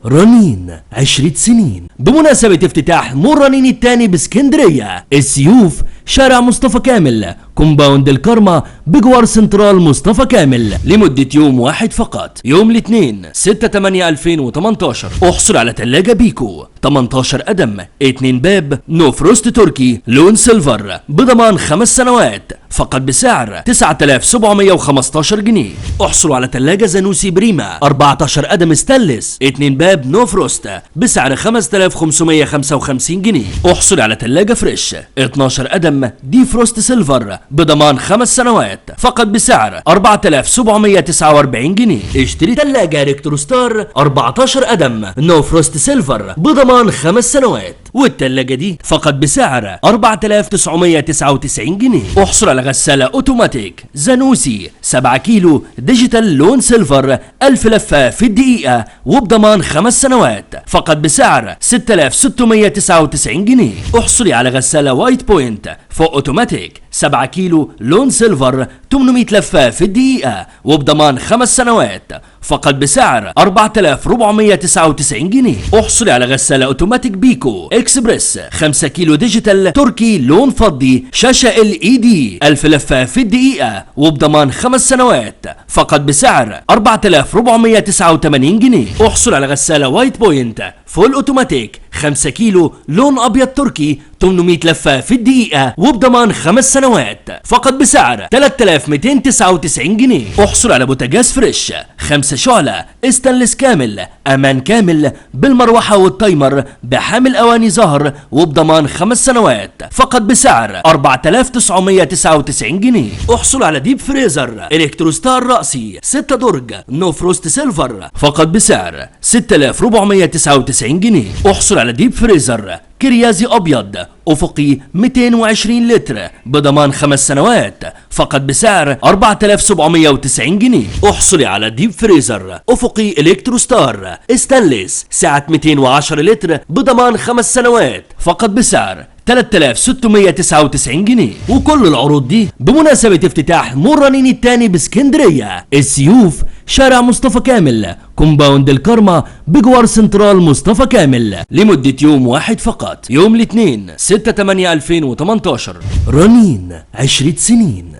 رنين 10 سنين بمناسبة افتتاح مول رنين الثاني باسكندرية. السيوف، شارع مصطفى كامل، كومباوند الكرمة بجوار سنترال مصطفى كامل، لمدة يوم واحد فقط، يوم الاثنين 6/8/2018. احصل على ثلاجة بيكو 18 قدم 2 باب نو فروست تركي لون سيلفر بضمان 5 سنوات فقط بسعر 9715 جنيه. احصلوا على ثلاجة زانوسي بريما 14 قدم ستانلس 2 باب نو فروست بسعر 5555 جنيه. احصل على ثلاجة فريش 12 قدم دي فروست سيلفر بضمان 5 سنوات فقط بسعر 4749 جنيه. اشتري ثلاجة ريكتروستار 14 قدم نو فروست سيلفر بضمان 5 سنوات، والثلاجة دي فقط بسعر 4999 جنيه. احصل على غسالة اوتوماتيك زانوسي 7 كيلو ديجيتال لون سيلفر 1000 لفة في الدقيقة وبضمان 5 سنوات فقط بسعر 6699 جنيه. احصلي على غسالة وايت بوينت فوق اوتوماتيك 7 كيلو لون سيلفر 800 لفة في الدقيقة وبضمان 5 سنوات فقط بسعر 4499 جنيه. احصلي على غسالة اوتوماتيك بيكو اكسبريس 5 كيلو ديجيتال تركي لون فضي شاشة LED 1000 لفة في الدقيقة وبضمان 5 سنوات فقط بسعر 4489 جنيه. احصل على غسالة وايت بوينت فول اوتوماتيك 5 كيلو لون ابيض تركي 800 لفة في الدقيقة وبضمان 5 سنوات فقط بسعر 3299 جنيه. احصل على بوتاجاز فريش 5 شعلة استانلس كامل امان كامل بالمروحة والتايمر بحامل اواني ظهر وبضمان 5 سنوات فقط بسعر 4999 جنيه. احصل على ديب فريزر الكتروستار رأسي 6 درج نو فروست سيلفر فقط بسعر 6499 جنيه. احصل على ديب فريزر كريازي ابيض افقي 220 لتر بضمان 5 سنوات فقط بسعر 4790 جنيه. احصلي على ديب فريزر افقي الكتروستار استانلس سعة 210 لتر بضمان 5 سنوات فقط بسعر 3699 جنيه. وكل العروض دي بمناسبة افتتاح مول رنين الثاني باسكندرية. السيوف، شارع مصطفى كامل، كومباوند الكرمة بجوار سنترال مصطفى كامل، لمدة يوم واحد فقط، يوم الاثنين 6/8/2018. رنين 10 سنين.